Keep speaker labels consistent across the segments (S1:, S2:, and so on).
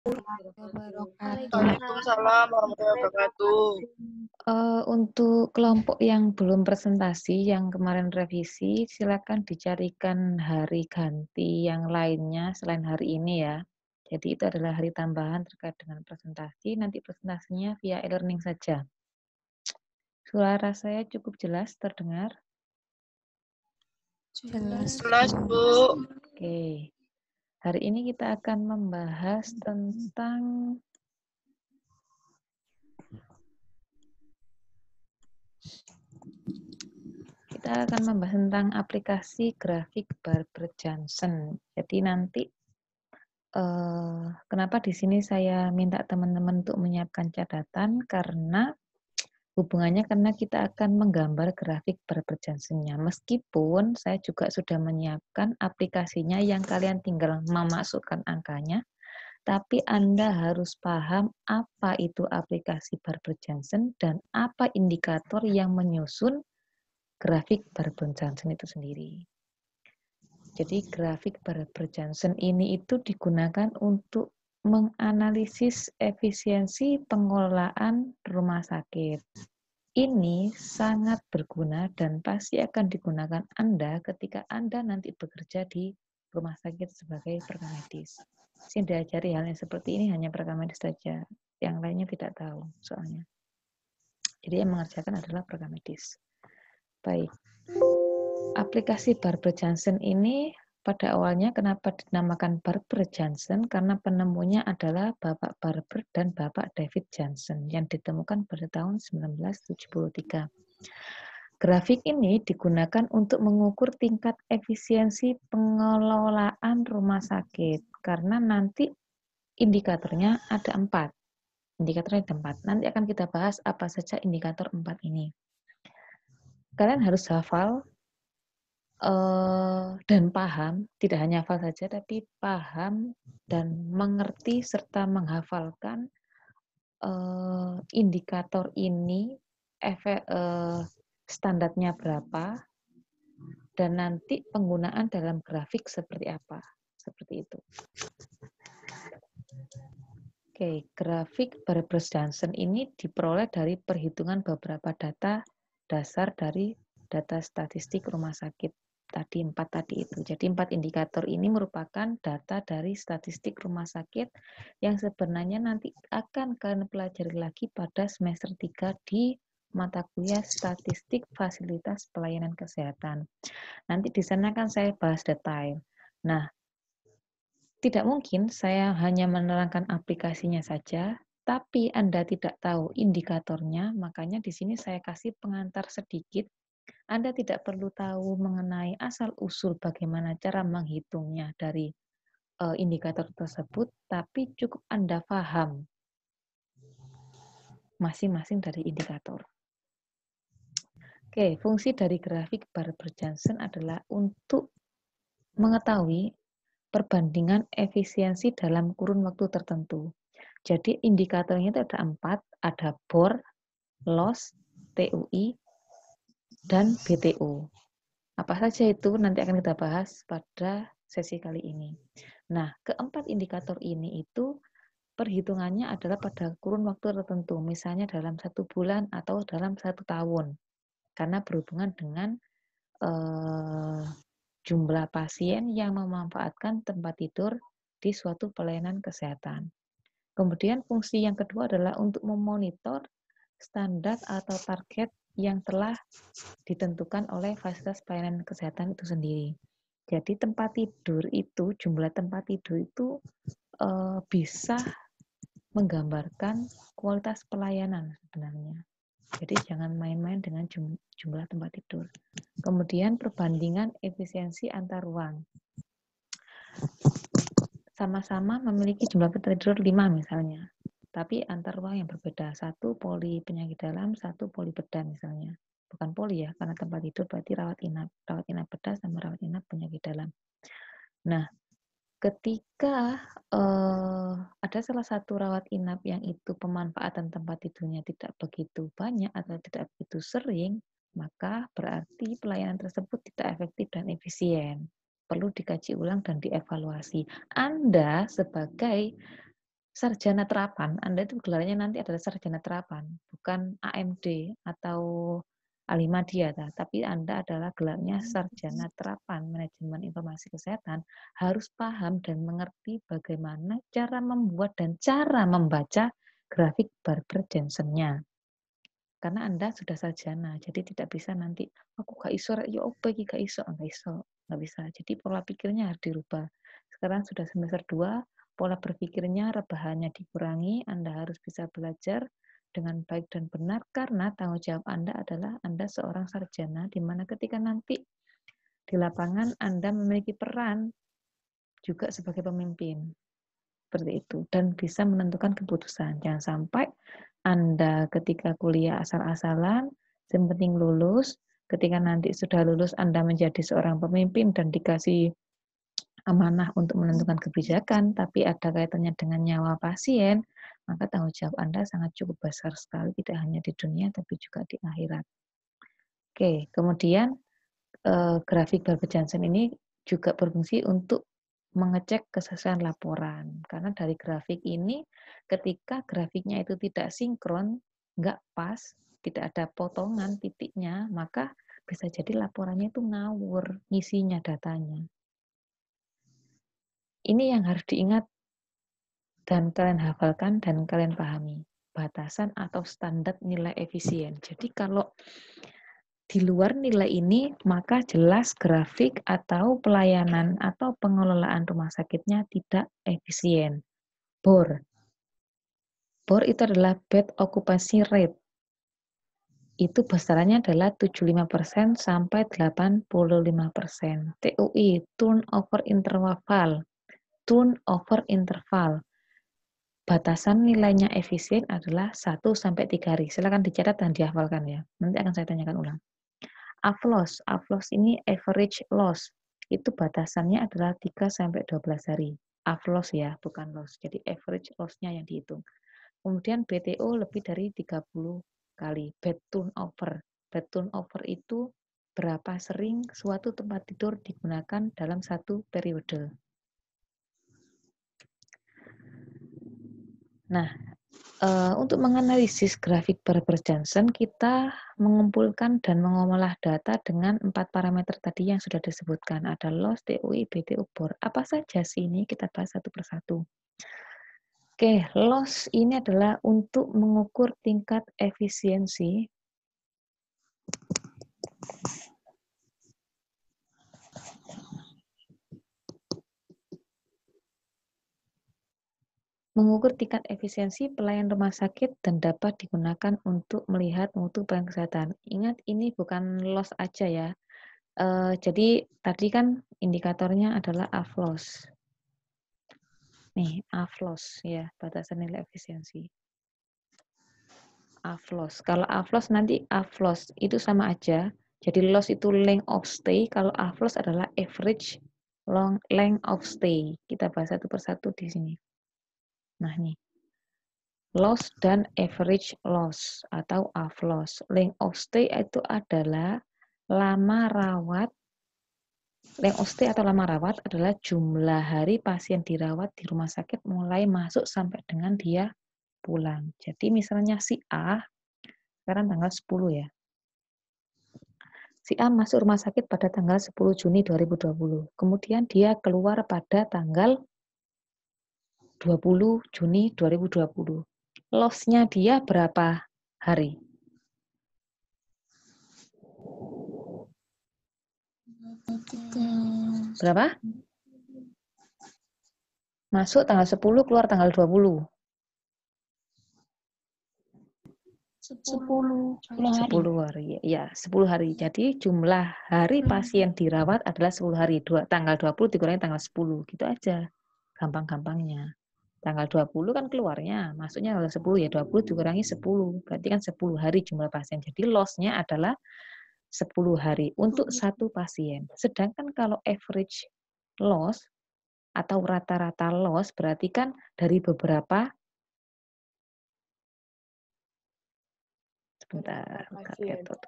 S1: Wabarakatuh.
S2: Waalaikumsalam warahmatullahi wabarakatuh.
S1: Untuk kelompok yang belum presentasi, yang kemarin revisi, silakan dicarikan hari ganti yang lainnya selain hari ini ya. Jadi itu adalah hari tambahan terkait dengan presentasi, nanti presentasinya via e-learning saja. Suara saya cukup jelas terdengar?
S2: Jelas, Bu.
S1: Oke. Hari ini kita akan membahas tentang aplikasi grafik Barber-Johnson. Jadi nanti kenapa di sini saya minta teman-teman untuk menyiapkan catatan karena hubungannya karena kita akan menggambar grafik Barber-Johnson-nya. Meskipun saya juga sudah menyiapkan aplikasinya yang kalian tinggal memasukkan angkanya, tapi Anda harus paham apa itu aplikasi Barber-Johnson dan apa indikator yang menyusun grafik Barber-Johnson itu sendiri. Jadi grafik Barber-Johnson ini itu digunakan untuk menganalisis efisiensi pengelolaan rumah sakit. Ini sangat berguna dan pasti akan digunakan Anda ketika Anda nanti bekerja di rumah sakit sebagai rekan medis. Saya diajari hal yang seperti ini hanya rekan medis saja, yang lainnya tidak tahu soalnya. Jadi yang mengerjakan adalah rekan medis. Baik. Aplikasi Barber-Johnson ini pada awalnya kenapa dinamakan Barber-Johnson? Karena penemunya adalah Bapak Barber dan Bapak David Johnson yang ditemukan pada tahun 1973. Grafik ini digunakan untuk mengukur tingkat efisiensi pengelolaan rumah sakit karena nanti indikatornya ada 4. Indikatornya ada 4. Nanti akan kita bahas apa saja indikator 4 ini. Kalian harus hafal dan paham, tidak hanya hafal saja, tapi paham dan mengerti serta menghafalkan indikator ini, standarnya berapa, dan nanti penggunaan dalam grafik seperti apa. Seperti itu. Oke, grafik Barber-Johnson ini diperoleh dari perhitungan beberapa data dasar dari data statistik rumah sakit tadi 4 tadi itu. Jadi 4 indikator ini merupakan data dari statistik rumah sakit yang sebenarnya nanti akan kalian pelajari lagi pada semester 3 di mata kuliah statistik fasilitas pelayanan kesehatan. Nanti di sana kan saya bahas detail. Nah, tidak mungkin saya hanya menerangkan aplikasinya saja, tapi Anda tidak tahu indikatornya, makanya di sini saya kasih pengantar sedikit. Anda tidak perlu tahu mengenai asal-usul bagaimana cara menghitungnya dari indikator tersebut, tapi cukup Anda paham masing-masing dari indikator. Oke, fungsi dari grafik Barber-Johnson adalah untuk mengetahui perbandingan efisiensi dalam kurun waktu tertentu. Jadi indikatornya itu ada 4, ada BOR, LOS, TUI, dan BTU. Apa saja itu nanti akan kita bahas pada sesi kali ini. Nah, keempat indikator ini itu perhitungannya adalah pada kurun waktu tertentu, misalnya dalam 1 bulan atau dalam 1 tahun, karena berhubungan dengan jumlah pasien yang memanfaatkan tempat tidur di suatu pelayanan kesehatan. Kemudian fungsi yang kedua adalah untuk memonitor standar atau target yang telah ditentukan oleh fasilitas pelayanan kesehatan itu sendiri. Jadi tempat tidur itu, jumlah tempat tidur itu bisa menggambarkan kualitas pelayanan sebenarnya. Jadi jangan main-main dengan jumlah tempat tidur. Kemudian perbandingan efisiensi antar ruang. Sama-sama memiliki jumlah tempat tidur 5 misalnya, tapi antar ruang yang berbeda. 1 poli penyakit dalam, 1 poli bedah misalnya. Bukan poli ya, karena tempat tidur berarti rawat inap bedah sama rawat inap penyakit dalam. Nah, ketika ada salah satu rawat inap yang itu pemanfaatan tempat tidurnya tidak begitu banyak atau tidak begitu sering, maka berarti pelayanan tersebut tidak efektif dan efisien. Perlu dikaji ulang dan dievaluasi. Anda sebagai sarjana terapan, Anda itu gelarnya nanti adalah sarjana terapan, bukan AMD atau Alimadya, tapi Anda adalah gelarnya sarjana terapan manajemen informasi kesehatan, harus paham dan mengerti bagaimana cara membuat dan cara membaca grafik Barber-Jensen-nya. Karena Anda sudah sarjana, jadi tidak bisa nanti aku gak iso ya opo iki gak iso, nggak bisa. Jadi pola pikirnya harus dirubah. Sekarang sudah semester 2, pola berpikirnya rebahannya dikurangi, Anda harus bisa belajar dengan baik dan benar karena tanggung jawab Anda adalah Anda seorang sarjana di mana ketika nanti di lapangan Anda memiliki peran juga sebagai pemimpin. Seperti itu dan bisa menentukan keputusan. Jangan sampai Anda ketika kuliah asal-asalan, yang penting lulus, ketika nanti sudah lulus Anda menjadi seorang pemimpin dan dikasih amanah untuk menentukan kebijakan, tapi ada kaitannya dengan nyawa pasien, maka tanggung jawab Anda sangat cukup besar sekali, tidak hanya di dunia, tapi juga di akhirat. Oke, kemudian grafik Barber-Jensen ini juga berfungsi untuk mengecek kesesuaian laporan. Karena dari grafik ini, ketika grafiknya itu tidak sinkron, nggak pas, tidak ada potongan titiknya, maka bisa jadi laporannya itu ngawur, ngisinya datanya. Ini yang harus diingat dan kalian hafalkan dan kalian pahami. Batasan atau standar nilai efisien. Jadi kalau di luar nilai ini, maka jelas grafik atau pelayanan atau pengelolaan rumah sakitnya tidak efisien. BOR. BOR itu adalah bed occupancy rate. Itu besarannya adalah 75% sampai 85%. TUI, turnover interval. Turnover interval. Batasan nilainya efisien adalah 1 sampai 3 hari. Silakan dicatat dan dihafalkan ya. Nanti akan saya tanyakan ulang. AFLOS. AFLOS ini average loss. Itu batasannya adalah 3 sampai 12 hari. AFLOS ya, bukan loss. Jadi average loss-nya yang dihitung. Kemudian BTO lebih dari 30 kali. Bed turnover. Bed turnover itu berapa sering suatu tempat tidur digunakan dalam satu periode. Nah, untuk menganalisis grafik Barber-Jensen, kita mengumpulkan dan mengolah data dengan 4 parameter tadi yang sudah disebutkan. Ada loss, TUI, BTU, BOR. Apa saja sih ini? Kita bahas satu persatu. Oke, loss ini adalah untuk mengukur tingkat efisiensi pelayan rumah sakit dan dapat digunakan untuk melihat mutu pelayanan kesehatan. Ingat, ini bukan loss aja ya. Jadi tadi kan indikatornya adalah AFLOS. Nih, AFLOS ya, batasan nilai efisiensi. AFLOS. Kalau AFLOS nanti AFLOS itu sama aja. Jadi loss itu length of stay, kalau AFLOS adalah average length of stay. Kita bahas satu persatu di sini. Nah, nih. Loss dan average loss atau AFLOS. Length of stay itu adalah lama rawat. Length of stay atau lama rawat adalah jumlah hari pasien dirawat di rumah sakit mulai masuk sampai dengan dia pulang. Jadi misalnya si A, sekarang tanggal 10 ya. Si A masuk rumah sakit pada tanggal 10 Juni 2020. Kemudian dia keluar pada tanggal 20 Juni 2020. Loss-nya dia berapa hari? Berapa? Masuk tanggal 10, keluar tanggal 20. 10 hari. Ya, 10 hari. Jadi jumlah hari pasien dirawat adalah 10 hari. Tanggal 20 dikurangi tanggal 10. Gitu aja. Gampang-gampangnya. Tanggal 20 kan keluarnya, masuknya tanggal 10 ya 20 dikurangi 10. Berarti kan 10 hari jumlah pasien. Jadi loss-nya adalah 10 hari untuk satu pasien. Sedangkan kalau average loss atau rata-rata loss berarti kan dari beberapa sebentar,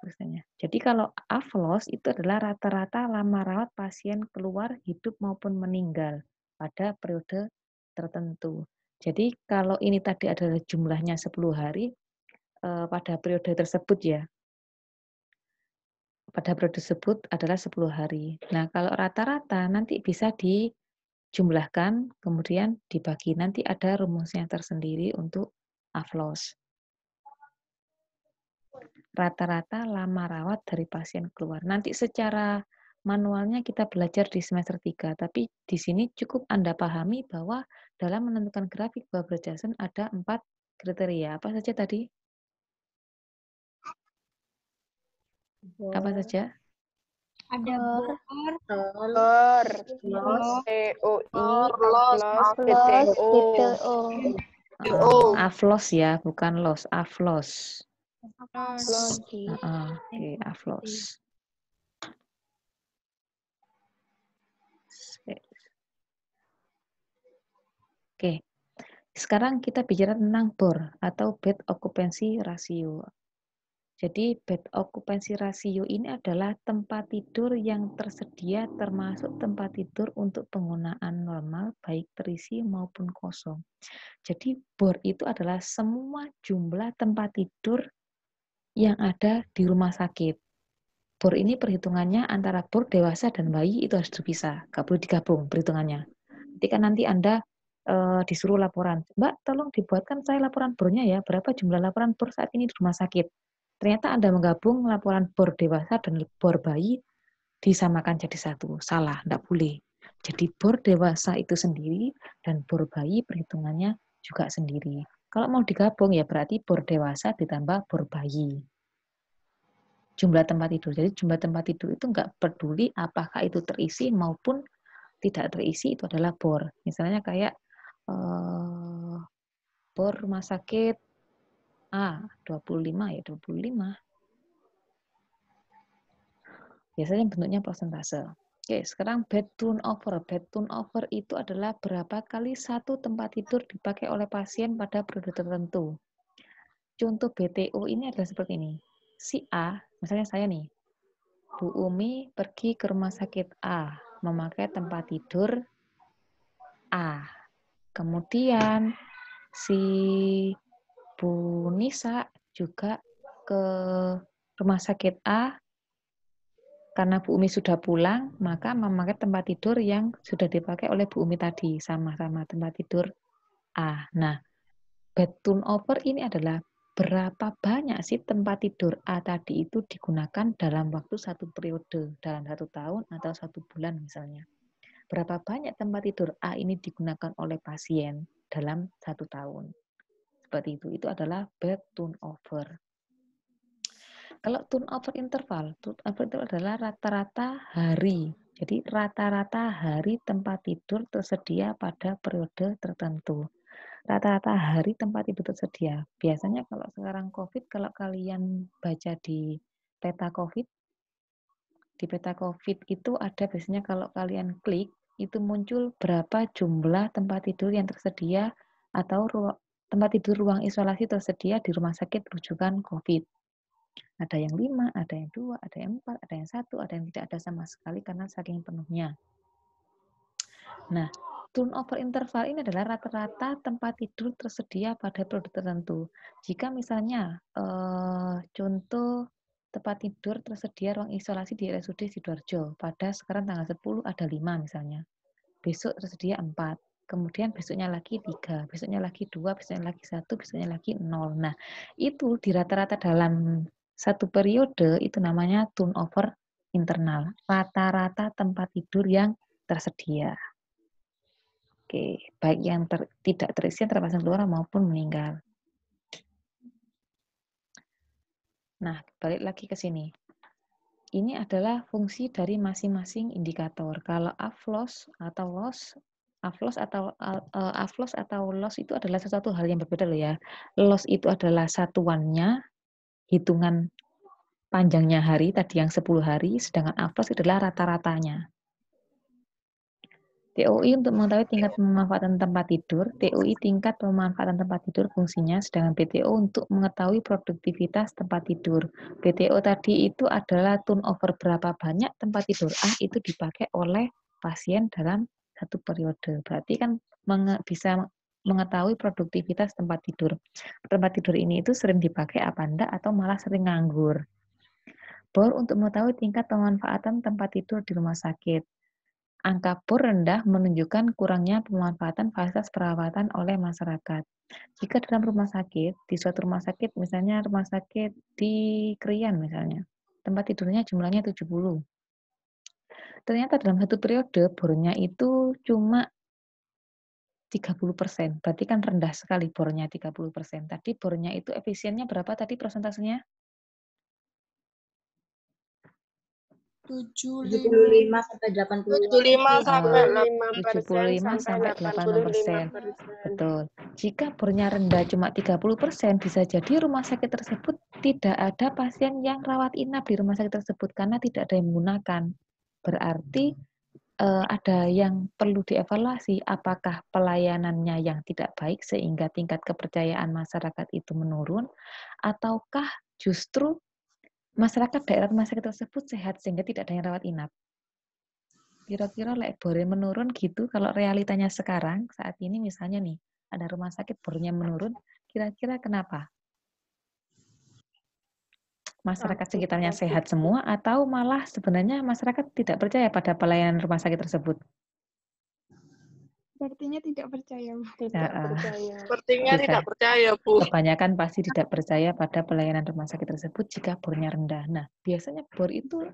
S1: tulisannya. Jadi kalau AFLOS itu adalah rata-rata lama rawat pasien keluar hidup maupun meninggal pada periode tertentu. Jadi kalau ini tadi adalah jumlahnya 10 hari, pada periode tersebut ya, pada periode tersebut adalah 10 hari. Nah, kalau rata-rata nanti bisa dijumlahkan, kemudian dibagi. Nanti ada rumusnya tersendiri untuk AFLOS. Rata-rata lama rawat dari pasien keluar. Nanti secara manualnya kita belajar di semester 3, tapi di sini cukup Anda pahami bahwa dalam menentukan grafik Barbara-Johnson ada 4 kriteria. Apa saja tadi? Apa saja?
S3: Ada bor,
S2: Bor,
S3: TOI,
S2: Los,
S3: PTO.
S1: AFLOS ya, bukan LOS, AFLOS.
S3: Oke.
S1: Oke, AFLOS. Oke, sekarang kita bicara tentang BOR atau Bed Occupancy Ratio. Jadi bed occupancy ratio ini adalah tempat tidur yang tersedia termasuk tempat tidur untuk penggunaan normal baik terisi maupun kosong. Jadi BOR itu adalah semua jumlah tempat tidur yang ada di rumah sakit. BOR ini perhitungannya antara BOR dewasa dan bayi itu harus dipisah, nggak boleh digabung perhitungannya. Ketika nanti Anda disuruh laporan, Mbak tolong dibuatkan saya laporan BOR-nya ya, berapa jumlah laporan BOR saat ini di rumah sakit. Ternyata Anda menggabung laporan BOR dewasa dan BOR bayi disamakan jadi satu. Salah, tidak boleh. Jadi BOR dewasa itu sendiri dan BOR bayi perhitungannya juga sendiri. Kalau mau digabung ya berarti BOR dewasa ditambah BOR bayi. Jumlah tempat tidur. Jadi jumlah tempat tidur itu nggak peduli apakah itu terisi maupun tidak terisi, itu adalah BOR. Misalnya kayak BOR rumah sakit A 25 ya 25. Biasanya bentuknya persentase. Oke, sekarang bed turnover. Bed turnover itu adalah berapa kali satu tempat tidur dipakai oleh pasien pada periode tertentu. Contoh BTO ini adalah seperti ini. Si A, misalnya saya nih, Bu Umi pergi ke rumah sakit A, memakai tempat tidur A. Kemudian si Bu Nisa juga ke rumah sakit A. Karena Bu Umi sudah pulang, maka memakai tempat tidur yang sudah dipakai oleh Bu Umi tadi, sama-sama tempat tidur A. Nah, bed turnover ini adalah berapa banyak sih tempat tidur A tadi itu digunakan dalam waktu satu periode, dalam 1 tahun atau 1 bulan misalnya. Berapa banyak tempat tidur A ini digunakan oleh pasien dalam 1 tahun. Seperti itu adalah bed turnover. Kalau turnover interval itu adalah rata-rata hari. Jadi rata-rata hari tempat tidur tersedia pada periode tertentu. Rata-rata hari tempat tidur tersedia. Biasanya kalau sekarang COVID, kalau kalian baca di peta COVID, di peta COVID itu ada biasanya kalau kalian klik, itu muncul berapa jumlah tempat tidur yang tersedia atau tempat tidur ruang isolasi tersedia di rumah sakit rujukan COVID. Ada yang 5, ada yang 2, ada yang 4, ada yang 1, ada yang tidak ada sama sekali karena saking penuhnya. Nah, turnover interval ini adalah rata-rata tempat tidur tersedia pada periode tertentu. Jika misalnya contoh tempat tidur tersedia ruang isolasi di RSUD Sidoarjo pada sekarang tanggal 10 ada 5 misalnya. Besok tersedia 4. Kemudian besoknya lagi 3, besoknya lagi 2, besoknya lagi 1, besoknya lagi 0. Nah, itu di rata-rata dalam satu periode itu namanya turnover internal. Rata-rata tempat tidur yang tersedia. Oke, baik yang tidak terisi antara pasien keluar maupun meninggal. Nah, balik lagi ke sini. Ini adalah fungsi dari masing-masing indikator. Kalau AFLOS atau LOS, AFLOS atau LOS itu adalah sesuatu hal yang berbeda loh ya. LOS itu adalah satuannya, hitungan panjangnya hari, tadi yang 10 hari, sedangkan AFLOS adalah rata-ratanya. TOI untuk mengetahui tingkat pemanfaatan tempat tidur, TOI tingkat pemanfaatan tempat tidur fungsinya, sedangkan BTO untuk mengetahui produktivitas tempat tidur. BTO tadi itu adalah turnover berapa banyak tempat tidur A itu dipakai oleh pasien dalam satu periode. Berarti kan bisa mengetahui produktivitas tempat tidur. Tempat tidur ini itu sering dipakai apa enggak atau malah sering nganggur. BOR untuk mengetahui tingkat pemanfaatan tempat tidur di rumah sakit. Angka BOR rendah menunjukkan kurangnya pemanfaatan fasilitas perawatan oleh masyarakat. Jika dalam rumah sakit, di suatu rumah sakit, misalnya rumah sakit di Krian misalnya, tempat tidurnya jumlahnya 70. Ternyata dalam satu periode bornya itu cuma 30%. Berarti kan rendah sekali bornya 30%. Tadi bornya itu efisiennya berapa tadi persentasenya?
S2: 75 sampai 80.
S3: 75 sampai
S1: 75 sampai 85%. Betul. Jika bornya rendah cuma 30%, bisa jadi rumah sakit tersebut tidak ada pasien yang rawat inap di rumah sakit tersebut karena tidak ada yang menggunakan. Berarti ada yang perlu dievaluasi, apakah pelayanannya yang tidak baik sehingga tingkat kepercayaan masyarakat itu menurun, ataukah justru masyarakat daerah rumah sakit tersebut sehat sehingga tidak ada yang rawat inap. Kira-kira bornya menurun gitu, kalau realitanya sekarang, saat ini misalnya nih, ada rumah sakit bornya menurun, kira-kira kenapa? Masyarakat sekitarnya sehat semua atau malah sebenarnya masyarakat tidak percaya pada pelayanan rumah sakit tersebut?
S3: Sepertinya tidak percaya.
S2: Sepertinya tidak percaya, Bu.
S1: Kebanyakan pasti tidak percaya pada pelayanan rumah sakit tersebut jika bornya rendah. Nah, biasanya bor itu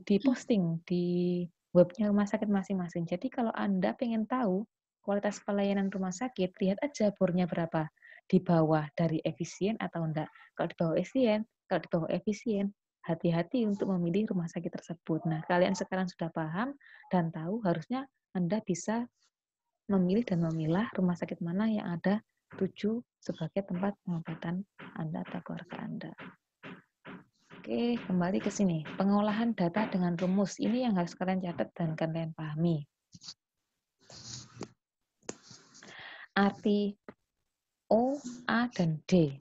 S1: diposting di webnya rumah sakit masing-masing. Jadi kalau Anda pengen tahu kualitas pelayanan rumah sakit, lihat aja bornya berapa. Di bawah dari efisien atau enggak. Kalau di bawah efisien, hati-hati untuk memilih rumah sakit tersebut. Nah, kalian sekarang sudah paham dan tahu, harusnya Anda bisa memilih dan memilah rumah sakit mana yang ada tuju sebagai tempat pengobatan Anda atau keluarga Anda. Oke, kembali ke sini. Pengolahan data dengan rumus. Ini yang harus kalian catat dan kalian pahami. Arti O, A, dan D.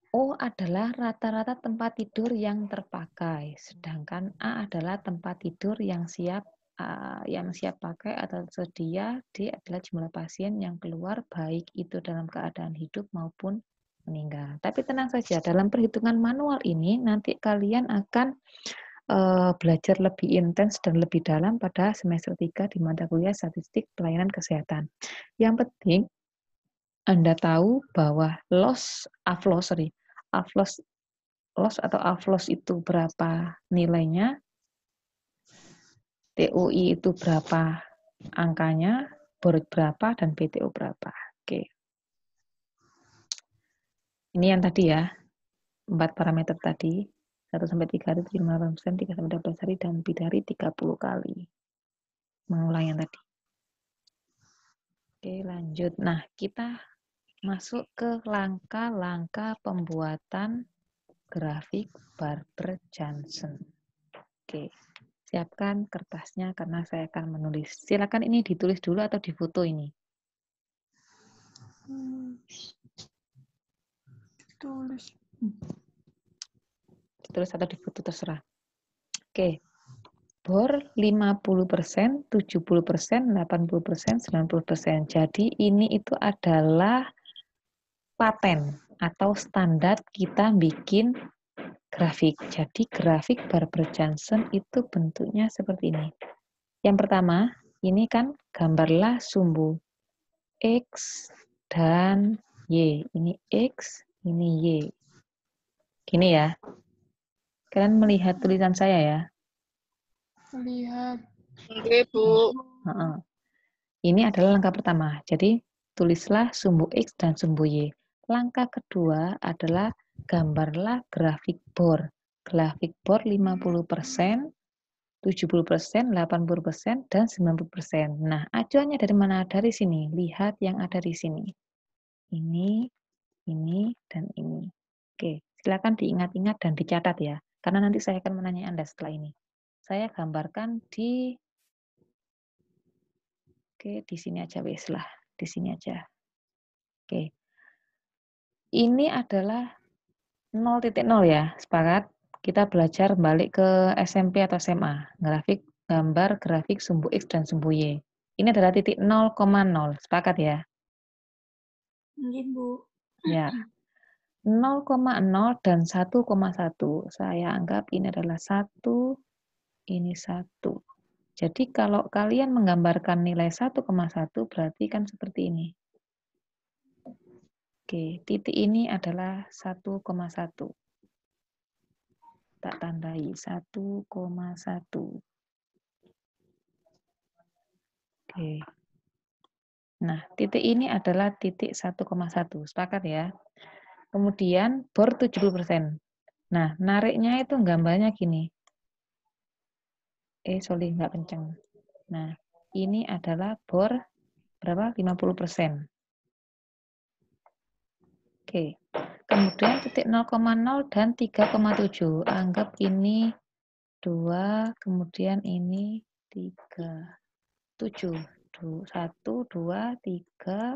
S1: O adalah rata-rata tempat tidur yang terpakai, sedangkan A adalah tempat tidur yang siap pakai atau tersedia. D adalah jumlah pasien yang keluar baik itu dalam keadaan hidup maupun meninggal. Tapi tenang saja, dalam perhitungan manual ini nanti kalian akan belajar lebih intens dan lebih dalam pada semester 3 di mata kuliah statistik pelayanan kesehatan. Yang penting Anda tahu bahwa loss atau afloss itu berapa nilainya, TOI itu berapa angkanya, BOR berapa, dan PTO berapa. Oke. Ini yang tadi ya, 4 parameter tadi, 1-3 hari 75%, 3-12 hari, dan lebih dari 30 kali. Mengulang yang tadi. Oke, lanjut. Nah, kita masuk ke langkah-langkah pembuatan grafik Barber-Johnson. Oke. Siapkan kertasnya karena saya akan menulis. Silakan ini ditulis dulu atau difoto ini. Ditulis atau difoto terserah. Oke. BOR 50%, 70%, 80%, 90%. Jadi ini itu adalah paten atau standar kita bikin grafik. Jadi grafik Barber-Johnson itu bentuknya seperti ini. Yang pertama, ini kan gambarlah sumbu X dan Y. Ini X, ini Y. Gini ya. Kalian melihat tulisan saya ya?
S3: Melihat.
S2: Oke, Bu.
S1: Ini adalah langkah pertama. Jadi, tulislah sumbu X dan sumbu Y. Langkah kedua adalah gambarlah grafik BOR. Grafik BOR 50%, 70%, 80%, dan 90%. Nah, acuannya dari mana? Dari sini. Lihat yang ada di sini. Ini, dan ini. Oke, silakan diingat-ingat dan dicatat ya. Karena nanti saya akan menanya Anda setelah ini. Saya gambarkan di... Oke, di sini aja wes lah. Di sini aja. Oke. Ini adalah 0.0 ya, sepakat? Kita belajar balik ke SMP atau SMA. Gambar grafik sumbu X dan sumbu Y. Ini adalah titik 0,0. Sepakat ya?
S3: Iya, Bu.
S1: Ya. 0,0 dan 1,1. Saya anggap ini adalah 1, ini 1. Jadi kalau kalian menggambarkan nilai 1,1 berarti kan seperti ini. Oke, titik ini adalah 1,1. Tak tandai 1,1. Oke. Nah, titik ini adalah titik 1,1. Sepakat ya? Kemudian bor 70%. Nah, nariknya itu gambarnya gini. Sorry, nggak kenceng. Nah, ini adalah bor berapa? 50%. Oke. Kemudian titik 0,0 dan 3,7. Anggap ini 2, kemudian ini 3. 7. 1, 2, 3,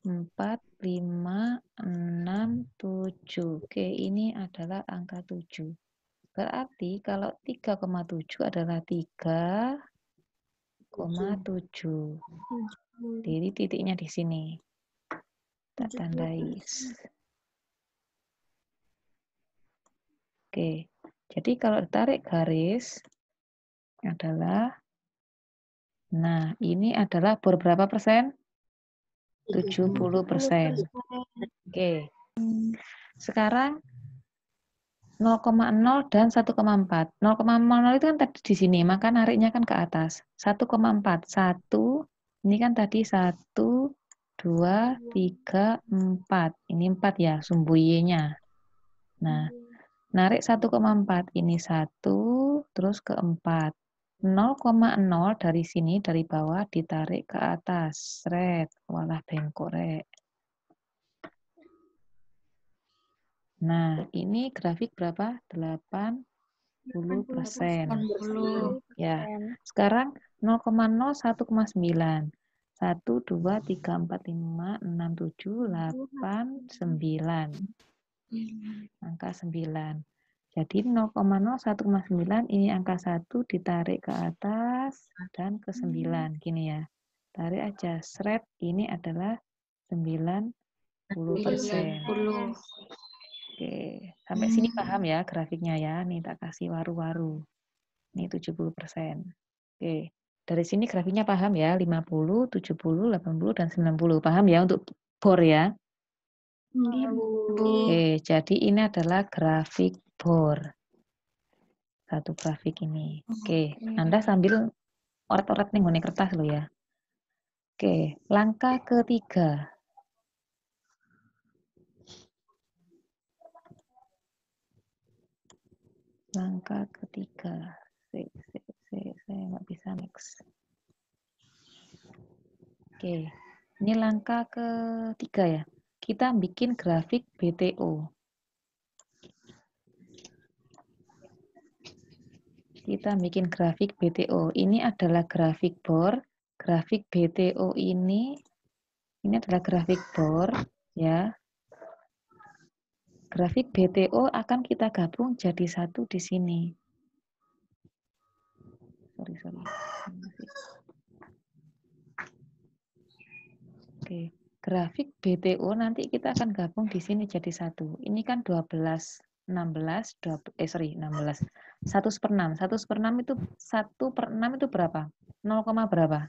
S1: 4, 5, 6, 7. Oke, ini adalah angka 7. Berarti kalau 3,7 adalah 3,7. Jadi titiknya di sini. Tak tandai. Oke. Jadi kalau ditarik garis adalah, nah ini adalah bor berapa persen? 70%. Oke. Sekarang 0,0 dan 1,4. 0,00 itu kan tadi di sini, maka nariknya kan ke atas. 1,4. 1, ini kan tadi 1, 2, 3, 4. Ini 4 ya, sumbu Y-nya. Nah, narik 1,4. Ini 1, terus ke 4. 0,0 dari sini, dari bawah, ditarik ke atas. Sret, walah bengkok, rek. Nah, ini grafik berapa? 80%. Ya, sekarang 0,0, 1,9. 1, 2, 3, 4, 5, 6, 7, 8, 9. Angka 9. Jadi 0,0, 1,9, ini angka 1 ditarik ke atas dan ke 9. Gini ya. Tarik aja. Seret ini adalah 90%. Oke, sampai sini paham ya grafiknya ya. Nih tak kasih waru-waru. Ini 70%. Oke, dari sini grafiknya paham ya. 50, 70, 80, dan 90. Paham ya untuk bor ya? Oke, jadi ini adalah grafik bor. Satu grafik ini. Oke, Anda sambil oret-oret nih ngone kertas lo ya. Oke, langkah ketiga. Langkah ketiga. Saya nggak bisa next. Oke, ini langkah ketiga ya. Kita bikin grafik BTO. Kita bikin grafik BTO. Ini adalah grafik bor. Grafik BTO ini adalah grafik bor ya. Grafik BTO akan kita gabung jadi satu di sini. Sorry. Oke, grafik BTO nanti kita akan gabung di sini jadi satu. Ini kan 12, 16, 16. 1/6. 1/6 itu 1/6 itu berapa? 0, berapa?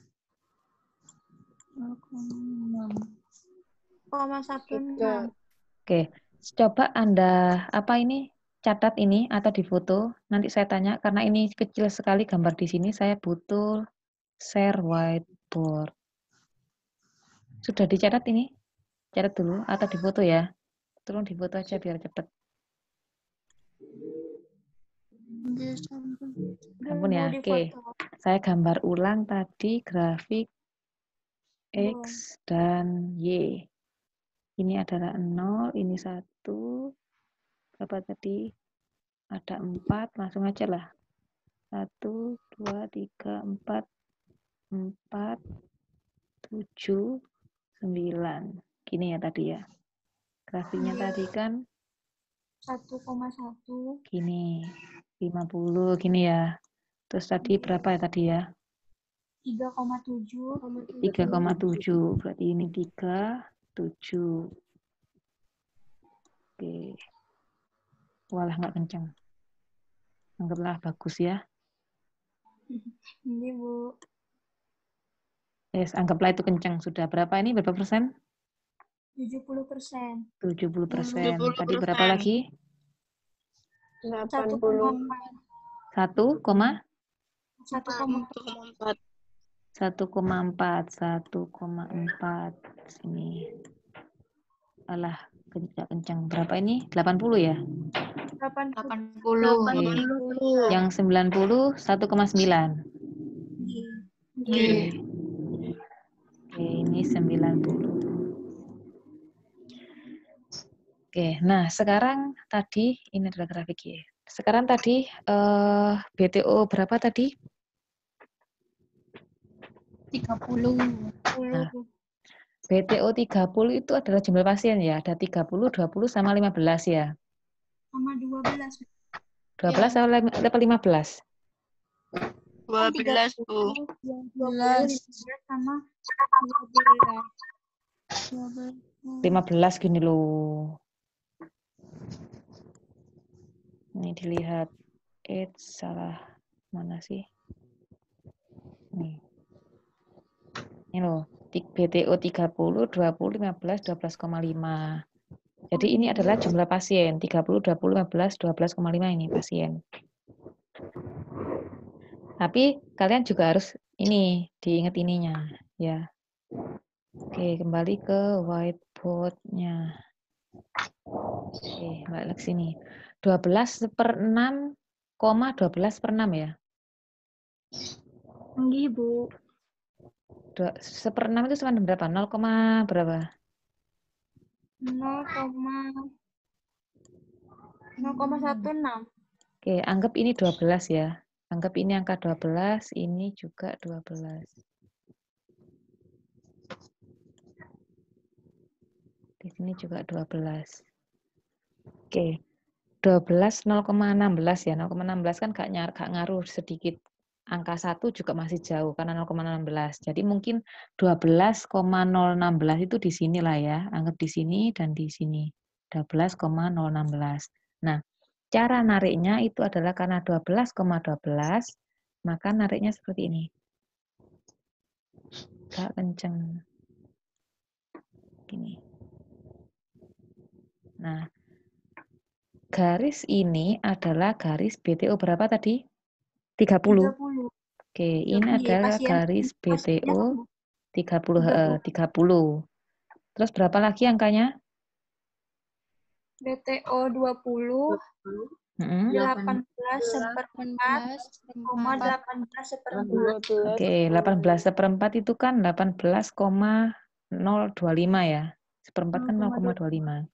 S3: 0,16.
S1: Oke, coba Anda catat ini atau difoto. Nanti saya tanya karena ini kecil sekali gambar di sini, saya butuh share whiteboard. Sudah dicatat ini? Catat dulu atau difoto ya? Tolong difoto aja biar cepat. Ampun ya. Oke. Saya gambar ulang tadi grafik X dan Y. Ini adalah 0, ini 1. Berapa tadi? Ada 4, langsung aja lah. 1, 2, 3, 4, 4, 7, 9. Gini ya tadi ya. Grafiknya tadi kan
S3: 1,1.
S1: gini. 50 gini ya. Terus tadi berapa ya tadi ya?
S3: 3,7.
S1: 3,7. Berarti ini 3,7. Oke. Walah nggak kencang. Anggaplah bagus ya.
S3: Ini, Bu.
S1: Yes, anggaplah itu kencang. Sudah berapa ini? Berapa persen?
S3: 70%.
S1: 70%. Tadi
S2: 70%.
S1: berapa lagi?
S3: 1,4.
S1: 1,4.
S2: 1,4.
S1: 1,4. Sini. Alah, kencang. Berapa ini? 80 ya?
S3: 80.
S1: Oke. Yang 90, 1,9. Oke. Oke, ini 90. Oke, nah sekarang tadi, ini adalah grafik ya. Sekarang tadi, BTO berapa tadi?
S3: 30.
S1: Nah, BTO 30 itu adalah jumlah pasien ya. Ada 30, 20, sama 15 ya.
S3: Sama 12.
S1: 12 atau 15?
S2: 12, Bu.
S3: 12 sama 12.
S1: 15 gini loh. Ini dilihat. Salah. Mana sih? Nih. Ini loh. BTO 30, 20, 15, 12,5. Jadi ini adalah jumlah pasien. 30, 20, 15, 12,5 ini pasien. Tapi kalian juga harus ini, diingat ininya. Ya. Oke, kembali ke whiteboard-nya. Oke, balik ke sini. 12/6, 12/6 ya.
S3: Nggih, Bu.
S1: 1/6 itu sama dengan berapa? 0, berapa?
S3: 0,16.
S1: Oke, anggap ini 12 ya. Anggap ini angka 12, ini juga 12. Di sini juga 12. Oke. 12 0,16 ya. 0,16 kan gak ngaruh sedikit. Angka 1 juga masih jauh karena 0,16. Jadi mungkin 12,016 itu di sini lah ya. Anggap di sini dan di sini. 12,016. Nah, cara nariknya itu adalah karena 12,12, maka nariknya seperti ini. Gak kenceng. Gini. Nah, garis ini adalah garis BTO berapa tadi? 30.
S3: 30.
S1: Oke, ini adalah garis BTO 30. Terus berapa lagi angkanya?
S3: BTO 20. 18/4,18/4.
S1: Oke, 18/4 itu kan 18,025 ya. Seperempat kan 0,25.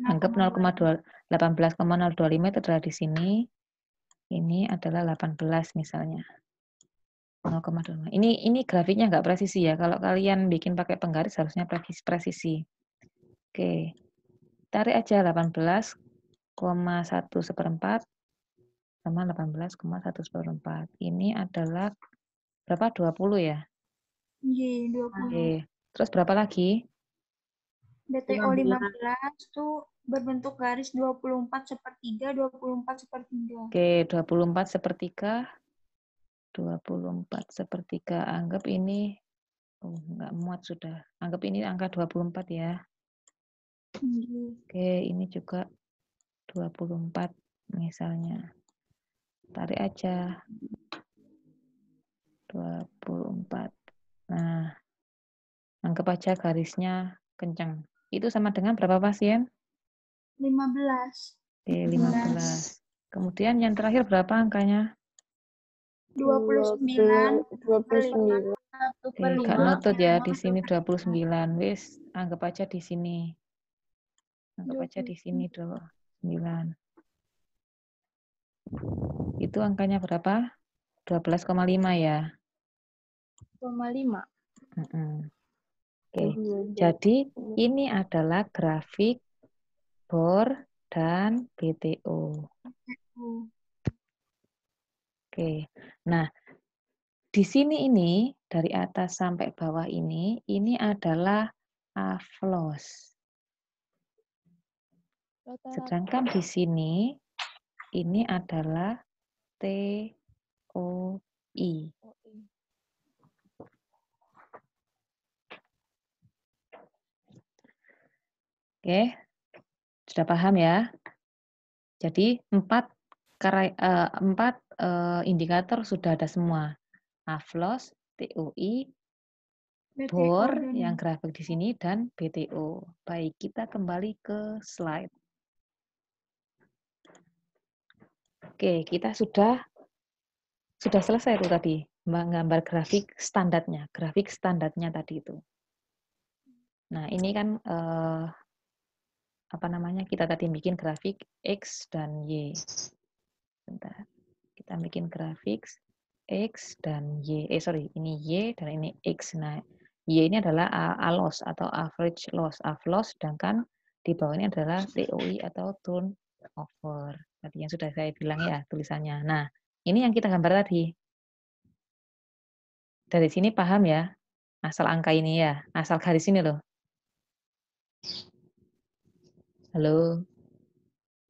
S1: Anggap 18,025 itu adalah di sini. Ini adalah 18 misalnya. 0,25. Ini grafiknya nggak presisi ya. Kalau kalian bikin pakai penggaris harusnya presisi. Oke. Tarik aja 18,1/4 sama 18,1/4. Ini adalah berapa? 20 ya?
S3: Iya, 20.
S1: Oke. Terus berapa lagi?
S3: BTO 15 tuh berbentuk garis 24/3, 24/3.
S1: Oke, 24/3. 24/3. Anggap ini, nggak muat sudah. Anggap ini angka 24 ya. Oke, ini juga 24 misalnya. Tarik aja. 24. Nah, anggap aja garisnya kencang. Itu sama dengan berapa pasien?
S3: 15.
S1: Oke, 15. Kemudian yang terakhir berapa angkanya?
S3: 29.
S1: Oke, gak nutut ya. Di sini 29. Wis, anggap aja di sini. Anggap aja di sini 29. Itu angkanya berapa? 12,5 ya.
S3: 5.
S1: Oke, jadi ini adalah grafik BOR dan BTO. Oke, nah Di sini ini, dari atas sampai bawah ini adalah aflos. Sedangkan di sini, ini adalah TOI. Oke, sudah paham ya? Jadi 4 indikator sudah ada semua. Aflos, TOI, BOR yang grafik di sini, dan BTO. Baik, kita kembali ke slide. Oke, kita sudah selesai tuh tadi menggambar grafik standarnya tadi itu. Nah, ini kan kita tadi bikin grafik X dan Y. Bentar. Kita bikin grafik X dan Y. Ini Y dan ini X. Nah, Y ini adalah ALOS atau average loss, AFLOS, sedangkan di bawah ini adalah TOI atau turnover. Tadi yang sudah saya bilang ya tulisannya. Nah, ini yang kita gambar tadi. Dari sini paham ya? Asal angka ini ya, asal garis ini loh. Halo?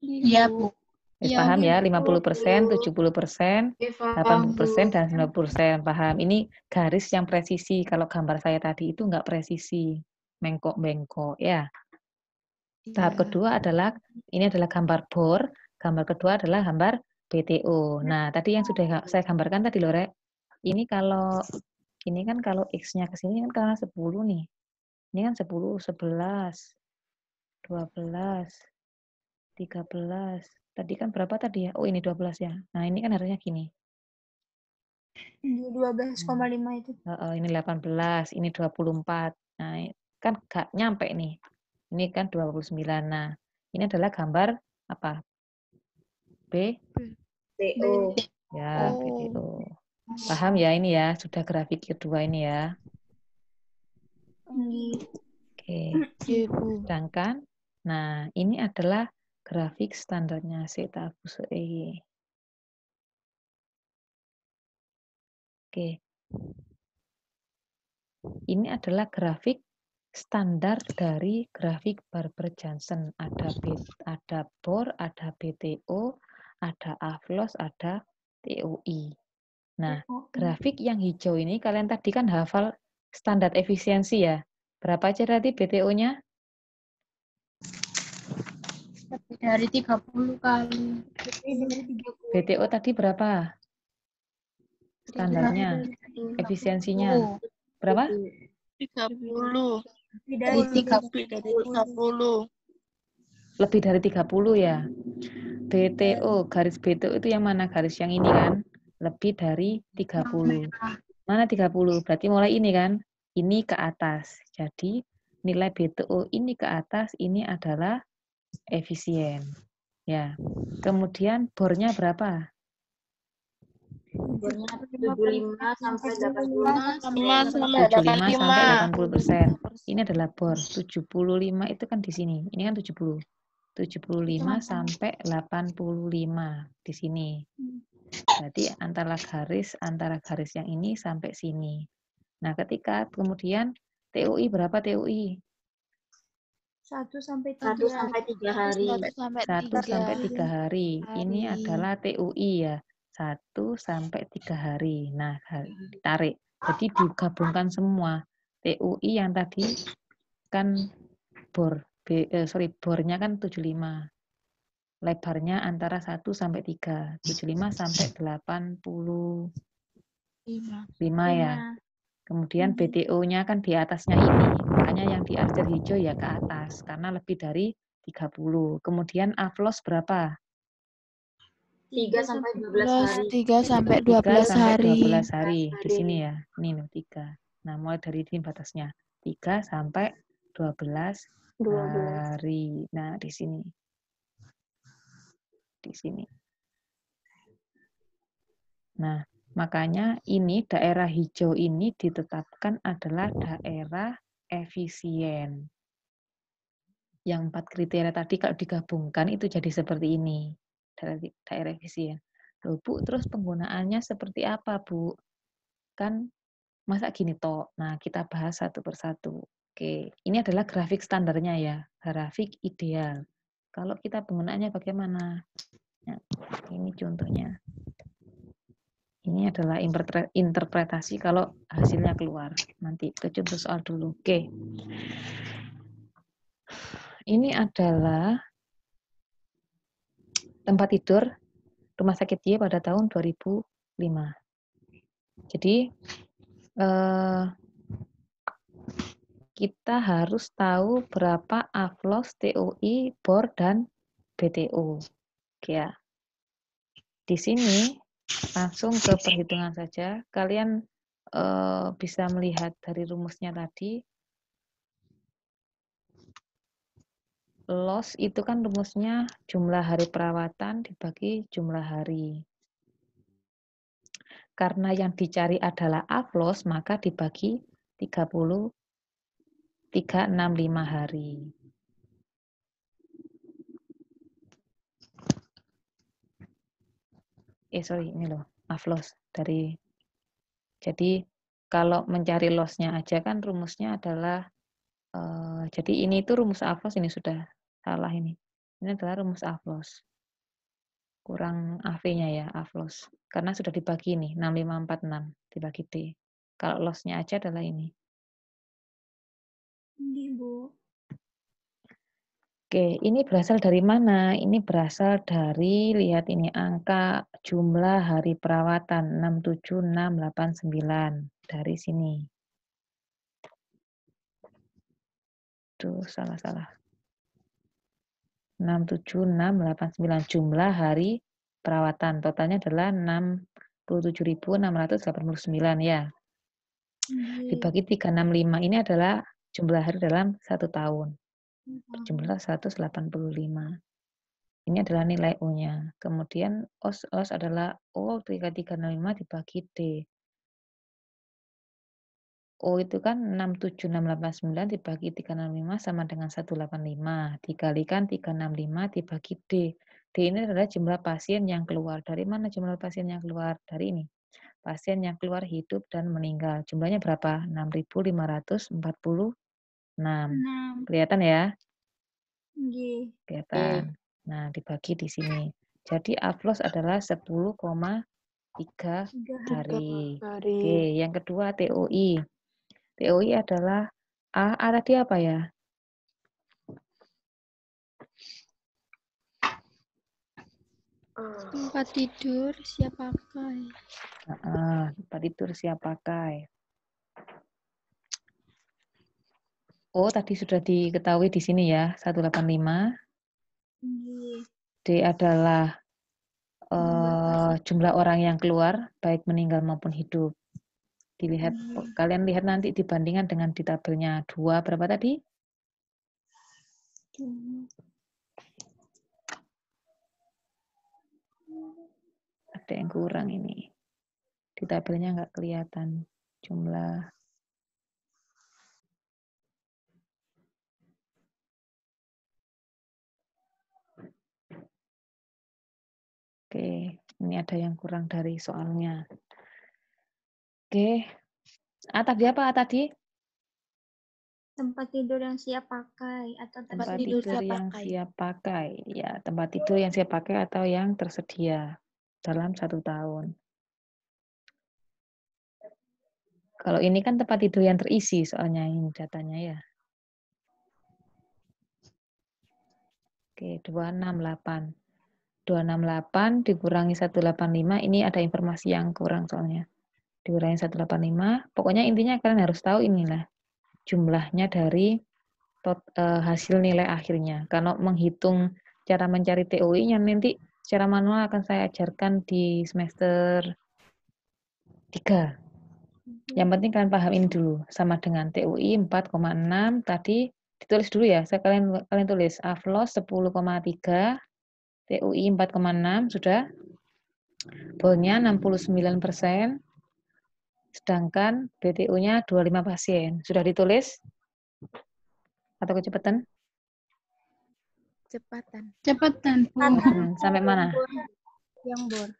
S3: Iya, Bu.
S1: Paham ya? 50%, 70%, 80%, dan 90%. Paham? Ini garis yang presisi. Kalau gambar saya tadi itu nggak presisi. Bengkok-bengkok ya. Tahap kedua adalah, ini adalah gambar BOR. Gambar kedua adalah gambar BTO. Nah, tadi yang sudah saya gambarkan tadi loh, Rek. Ini kalau X-nya ke sini kan karena 10 nih. Ini kan 10, 11, 12, 13. Tadi kan berapa tadi ya? Oh, ini 12 ya. Nah, ini kan harusnya gini.
S3: 12,5 itu.
S1: Ini 18, ini 24. Nah, kan gak nyampe nih. Ini kan 29. Nah, ini adalah gambar apa?
S2: BTO.
S1: Ya, BTO. Paham ya ini ya? Sudah grafik kedua ini ya. Oke. Sedangkan, nah ini adalah grafik standarnya Zeta Fuse EY. Oke. Ini adalah grafik standar dari grafik Barber-Johnson. Ada BOR, ada BTO, ada AFLOS, ada TOI. Nah, grafik yang hijau ini kalian tadi kan hafal standar efisiensi ya. Berapa aja tadi BTO-nya?
S3: Lebih dari 30 kali.
S1: BTO tadi berapa? Standarnya, efisiensinya. Berapa?
S2: 30.
S3: Dari
S2: 30.
S1: Lebih dari 30 ya. BTO, garis BTO itu yang mana? Garis yang ini kan? Lebih dari 30. Mana 30? Berarti mulai ini kan? Ini ke atas. Jadi nilai BTO ini ke atas, ini adalah efisien. Ya. Kemudian bornya berapa?
S2: Bornya 75 sampai
S1: 80%. Ini adalah bor. 75 itu kan di sini. Ini kan 70. 75 sampai 85 di sini. Berarti antara garis yang ini sampai sini. Nah, ketika kemudian TOI berapa TOI?
S3: 1 sampai
S2: 3 hari.
S1: 1 sampai 3 hari. Ini adalah TOI ya. 1 sampai 3 hari. Nah, tarik. Jadi digabungkan semua. TOI yang tadi kan bornya kan 75. Lebarnya antara 1 sampai 3. 75 sampai 85 ya. Kemudian BTO-nya kan di atasnya ini. Makanya yang di arjer hijau ya ke atas. Karena lebih dari 30. Kemudian AFLOS berapa?
S2: 3 sampai 12 hari.
S4: 3 sampai
S1: 3
S4: 12
S1: sampai
S4: hari.
S1: 12 hari. Di sini ya. Ini loh 3. Nah, mulai dari ini batasnya. 3 sampai 12 hari. Nah, di sini. Di sini. Nah, makanya ini daerah hijau ini ditetapkan adalah daerah efisien. Yang 4 kriteria tadi kalau digabungkan itu jadi seperti ini. Daerah efisien. Loh, Bu, terus penggunaannya seperti apa, Bu? akan masa gini toh. Nah, kita bahas satu persatu. Oke, ini adalah grafik standarnya ya, grafik ideal. Kalau kita penggunaannya bagaimana? Nah, ini contohnya. Ini adalah interpretasi kalau hasilnya keluar. Nanti ke contoh soal dulu. Oke. Ini adalah tempat tidur Rumah Sakit Y pada tahun 2005. Jadi, kita harus tahu berapa AFLOS, TOI, BOR, dan BTO. Oke ya. Di sini langsung ke perhitungan saja. Kalian bisa melihat dari rumusnya tadi. Loss itu kan rumusnya jumlah hari perawatan dibagi jumlah hari. Karena yang dicari adalah AFLOS, maka dibagi 365 hari. Sorry, ini loh, AFLOS dari. Jadi kalau mencari loss-nya aja kan rumusnya adalah jadi ini itu rumus AFLOS, ini sudah salah ini. Ini adalah rumus AFLOS. Kurang AV-nya ya, AFLOS. Karena sudah dibagi nih, 6546 dibagi D. Kalau loss-nya aja adalah ini.
S3: Ini, Bu.
S1: Oke, ini berasal dari mana? Ini berasal dari, lihat ini, angka jumlah hari perawatan 67689 dari sini. Tuh, salah. 67689 jumlah hari perawatan. Totalnya adalah 67.689 ya. Dibagi 365 ini adalah jumlah hari dalam 1 tahun. Berjumlah 185. Ini adalah nilai O-nya. Kemudian OS adalah O 3365 dibagi D. O itu kan 67689 dibagi 365 sama dengan 185. Dikalikan 365 dibagi D. D ini adalah jumlah pasien yang keluar. Dari mana jumlah pasien yang keluar? Dari ini. Pasien yang keluar hidup dan meninggal. Jumlahnya berapa? 6.546. Kelihatan ya? Kelihatan. Nah, dibagi di sini. Jadi AFLOS adalah 10,3 hari. Oke, yang kedua TOI. TOI adalah A tadi apa ya?
S3: Tempat tidur siap pakai.
S1: Tempat tidur siap pakai. Oh, tadi sudah diketahui di sini ya, 185. D adalah jumlah orang yang keluar, baik meninggal maupun hidup. Dilihat, kalian lihat nanti dibandingkan dengan di tabelnya 2, berapa tadi? Ada yang kurang ini. Di tabelnya nggak kelihatan jumlah. Oke, ini ada yang kurang dari soalnya. Oke. Tadi apa tadi?
S3: Tempat tidur yang siap pakai atau
S1: Tempat tidur yang siap pakai. Ya, tempat tidur yang siap pakai atau yang tersedia dalam 1 tahun. Kalau ini kan tempat tidur yang terisi soalnya ini datanya ya. Oke, 268. 268 dikurangi 185, ini ada informasi yang kurang soalnya. Dikurangi 185, pokoknya intinya kalian harus tahu inilah jumlahnya dari hasil nilai akhirnya. Kalau menghitung cara mencari TOI-nya nanti secara manual akan saya ajarkan di semester 3. Yang penting kalian paham ini dulu. Sama dengan TOI 4,6 tadi ditulis dulu ya. Kalian tulis AFLOS 10,3, TOI 4,6 sudah. Bolnya 69%. Sedangkan BTU-nya 25 pasien. Sudah ditulis? Atau kecepatan?
S3: Cepatan.
S1: Sampai mana?
S3: Yang bor.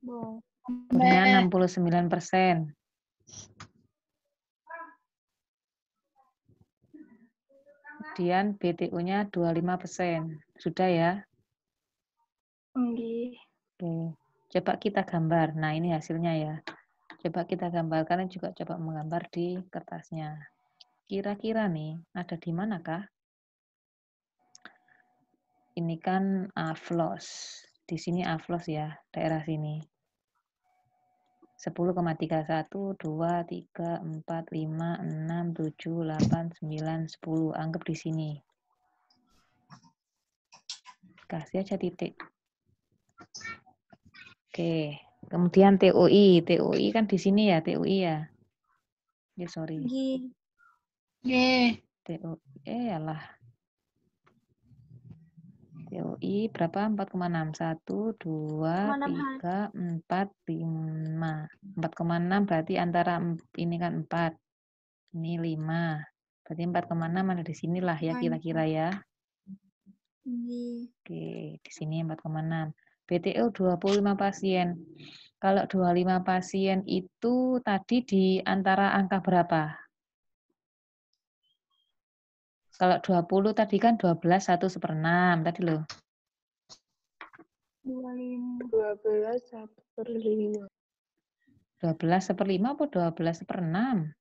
S1: Bor. Bornya 69%. Kemudian BTU-nya 25%. Sudah ya? Oke. Coba kita gambar. Nah, ini hasilnya ya. Coba kita gambarkan dan juga coba menggambar di kertasnya. Kira-kira nih, ada di manakah? Ini kan Aflos. Di sini Aflos ya, daerah sini. 10,31, 2, 3, 4, 5, 6, 7, 8, 9, 10. Anggap di sini. Kasih aja titik. Oke. Kemudian TOI. TOI kan di sini ya, TOI ya. Ya, sorry. TOI, alah. TOI berapa? 4,6. 1, 2, 3, 4, 5. 4,6 berarti antara ini kan 4. Ini 5. Berarti 4,6 ada di sinilah ya kira-kira ya. Oke, di sini 4,6. BTU 25 pasien. Kalau 25 pasien itu tadi di antara angka berapa? Kalau 20 tadi kan 12, 1/6 tadi loh.
S2: 12 1/5.
S1: 12/5 apa 12/6?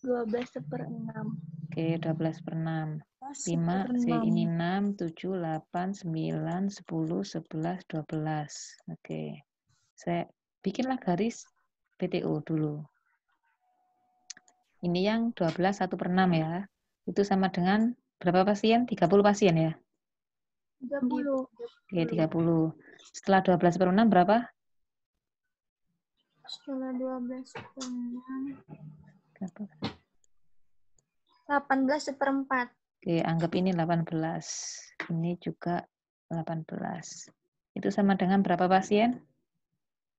S3: 12/6.
S1: Oke, 12/6. 5, ini 6, 7, 8, 9, 10, 11, 12. Oke. Saya bikinlah garis BTU dulu. Ini yang 12 1/6 ya. Itu sama dengan berapa pasien? 30 pasien ya?
S3: 30.
S1: Oke, 30. Setelah 12/6 berapa?
S3: Setelah 12/6. 18/4.
S1: Oke, anggap ini 18. Ini juga 18. Itu sama dengan berapa pasien?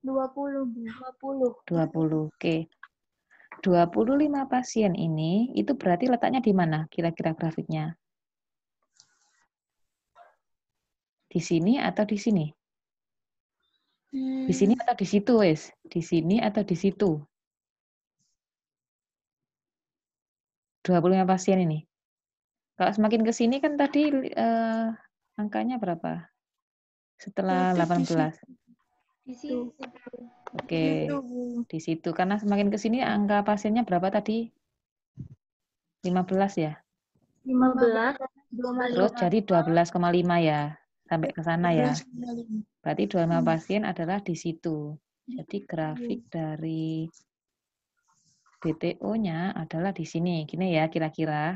S3: 20.
S1: 20. Oke. 25 pasien ini, itu berarti letaknya di mana kira-kira grafiknya? Di sini atau di sini? Di sini atau di situ, wes? Di sini atau di situ? 25 pasien ini. Kalau semakin ke sini kan tadi angkanya berapa? Setelah 18.
S3: Di situ.
S1: Oke, di situ. Karena semakin ke sini angka pasiennya berapa tadi? 15 ya?
S3: 15.
S1: Terus jadi 12,5 ya. Sampai ke sana ya. Berarti 25 pasien adalah di situ. Jadi grafik dari BTO-nya adalah di sini. Gini ya kira-kira.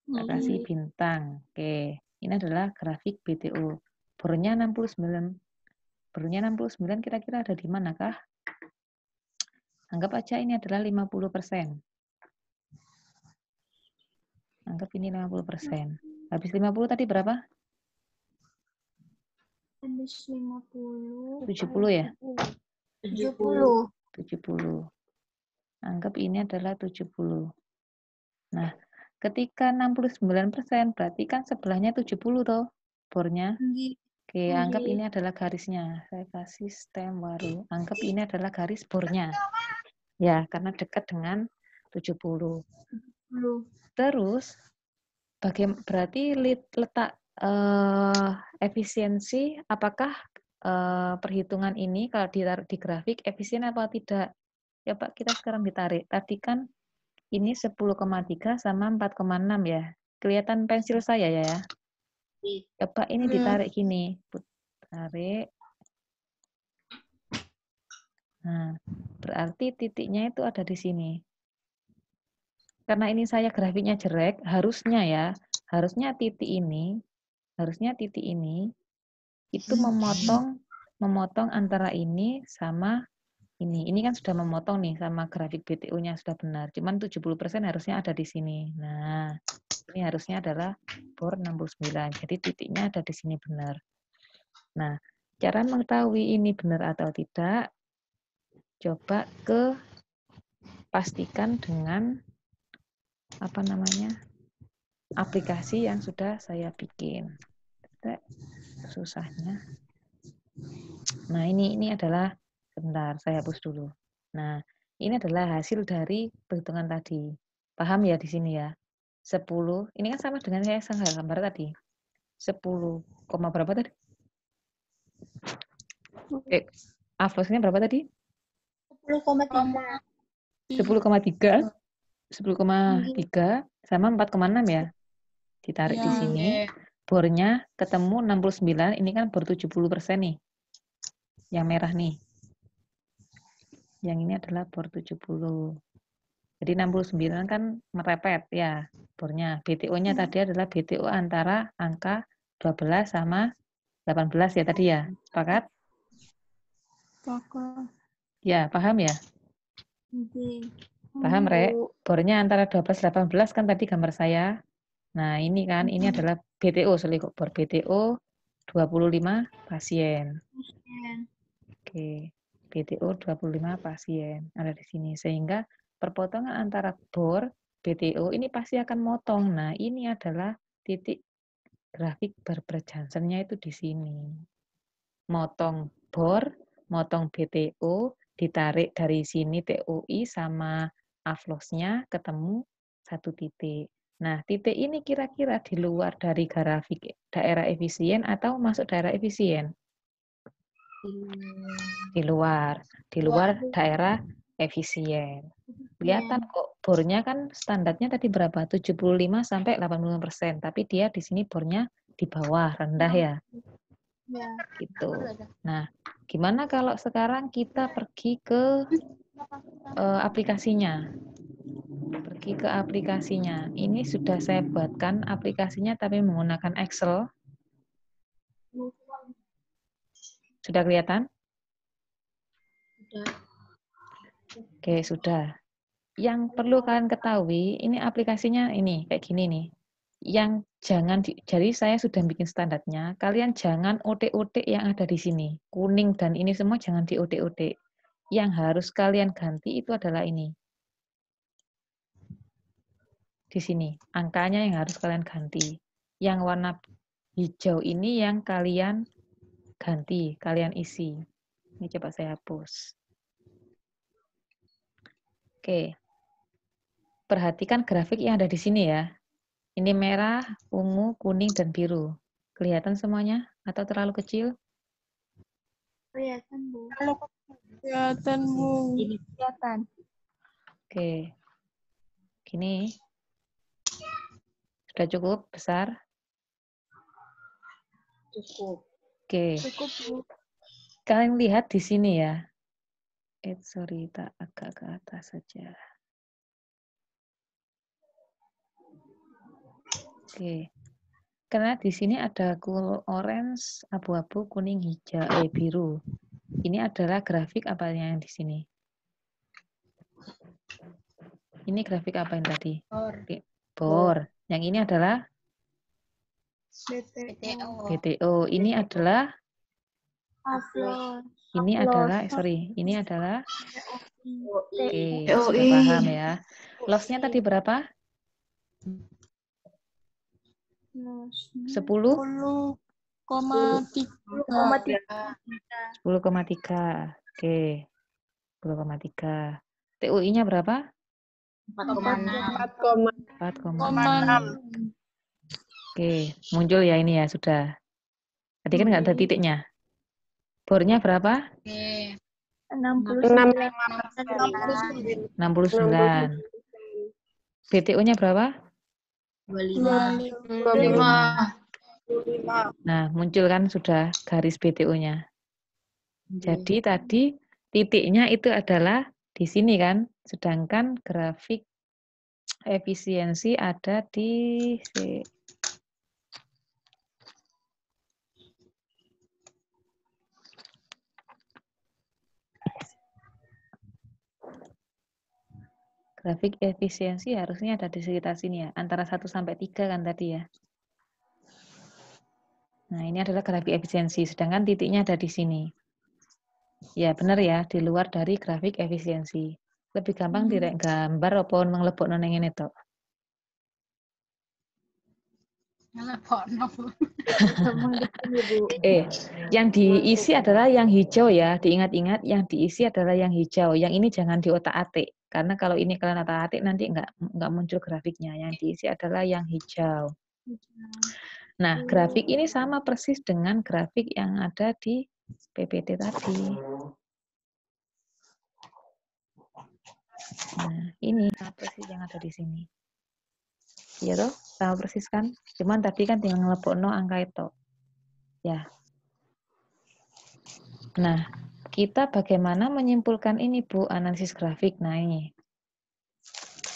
S1: Saya kasih bintang. Oke. Ini adalah grafik BTO. Bornya 69. Bornya 69 kira-kira ada di manakah? Anggap aja ini adalah 50%. Anggap ini 50%. Habis 50 tadi berapa?
S3: Habis 50.
S1: 70 ya?
S3: 70.
S1: 70. Anggap ini adalah 70. Nah, ketika 69% berarti kan sebelahnya 70 toh bornya. Oke, anggap ini adalah garisnya. Saya kasih stem baru. Anggap ini adalah garis bornya. Ya, karena dekat dengan 70. Terus, berarti letak efisiensi, apakah perhitungan ini kalau ditaruh di grafik efisien apa tidak? Ya Pak, kita sekarang ditarik. Tadi kan ini 10,3 sama 4,6 ya. Kelihatan pensil saya ya. Coba ini ditarik gini. Tarik. Nah, berarti titiknya itu ada di sini. Karena ini saya grafiknya jelek, harusnya ya, harusnya titik ini itu memotong antara ini sama ini. Ini kan sudah memotong nih sama grafik BTU-nya sudah benar. Cuman 70% harusnya ada di sini. Nah, ini harusnya adalah bor 69. Jadi titiknya ada di sini benar. Nah, cara mengetahui ini benar atau tidak, coba pastikan dengan aplikasi yang sudah saya bikin. susahnya. Nah, ini adalah, sebentar, saya hapus dulu. Nah, ini adalah hasil dari perhitungan tadi. Paham ya di sini ya? 10, ini kan sama dengan saya gambar tadi. 10, berapa tadi? Aflosnya berapa tadi?
S3: 10,3.
S1: 10,3. 10,3 sama 4,6 ya. Ditarik di sini. Bornya ketemu 69, ini kan bor 70% nih. Yang merah nih. Yang ini adalah bor 70. Jadi 69 kan merepet ya bornya. BTO-nya tadi adalah BTO antara angka 12 sama 18 ya tadi ya. Sepakat?
S3: Pokok.
S1: Ya, paham ya?
S3: Oke.
S1: Paham, Rek? Bornya antara 12 18 kan tadi gambar saya. Nah, ini kan, ini adalah BTO, bor BTO 25 pasien. Oke, BTO 25 pasien ada di sini. Sehingga perpotongan antara bor BTO ini pasti akan motong. Nah, ini adalah titik grafik Barbara Johnson-nya itu di sini. Motong bor, motong BTO, ditarik dari sini TOI sama aflosnya ketemu satu titik. Nah, titik ini kira-kira di luar dari grafik daerah efisien atau masuk daerah efisien? Di luar daerah efisien. Kelihatan kok bornya kan standarnya tadi berapa? 75 sampai 80%, tapi dia di sini bornya di bawah, rendah ya. Gitu. Nah, gimana kalau sekarang kita pergi ke aplikasinya? Pergi ke aplikasinya. Ini sudah saya buatkan aplikasinya tapi menggunakan Excel. Sudah kelihatan? Oke, sudah. Yang perlu kalian ketahui, ini aplikasinya ini kayak gini nih. Yang jangan jadi saya sudah bikin standarnya, kalian jangan otik-otik yang ada di sini. Kuning dan ini semua jangan diotik-otik. Yang harus kalian ganti itu adalah ini. Di sini, angkanya yang harus kalian ganti. Yang warna hijau ini yang kalian ganti, kalian isi. Ini coba saya hapus. Oke. Perhatikan grafik yang ada di sini ya. Ini merah, ungu, kuning, dan biru. Kelihatan semuanya atau terlalu kecil?
S3: Kelihatan, Bu.
S2: Kelihatan, Bu.
S3: Ini kelihatan.
S1: Oke. Gini. Sudah cukup besar?
S3: Cukup.
S1: Oke.
S3: Cukup, Bu.
S1: Kalian lihat di sini ya. Sorry, tak agak ke atas saja. Oke. Karena di sini ada orange, abu-abu, kuning, hijau, biru. Ini adalah grafik apa yang di sini? Ini grafik apa yang tadi? Bor. Yang ini adalah BTO. Ini adalah ini adalah ini adalah oke, sudah paham ya. Loss-nya tadi berapa? 10,3. 10,3. Oke. 10,3. TUI-nya berapa? 4,6. Oke, muncul ya ini ya sudah. Tadi kan nggak ada titiknya. Bornya berapa? 69. BTO-nya berapa?
S3: 25.
S1: Nah, muncul kan sudah garis BTO-nya. Jadi tadi titiknya itu adalah di sini kan, sedangkan grafik efisiensi ada di grafik efisiensi harusnya ada di sekitar sini ya, antara 1 sampai 3 kan tadi ya. Nah, ini adalah grafik efisiensi, sedangkan titiknya ada di sini. Ya, benar ya, di luar dari grafik efisiensi. Lebih gampang direk gambar apa ngelebokno ning ngene tok.
S3: Gampang di sini, Bu.
S1: Yang diisi adalah yang hijau ya. Diingat-ingat yang diisi adalah yang hijau. Yang ini jangan diotak-atik. Karena kalau ini kalian otak-atik nanti nggak muncul grafiknya. Yang diisi adalah yang hijau. Nah, grafik ini sama persis dengan grafik yang ada di PPT tadi. Nah, ini apa sih yang ada di sini? Iya toh, sama persis kan? Cuman tadi kan tinggal ngelebokno angka itu. Ya. Nah, kita bagaimana menyimpulkan ini, Bu, analisis grafik? Nah, ini.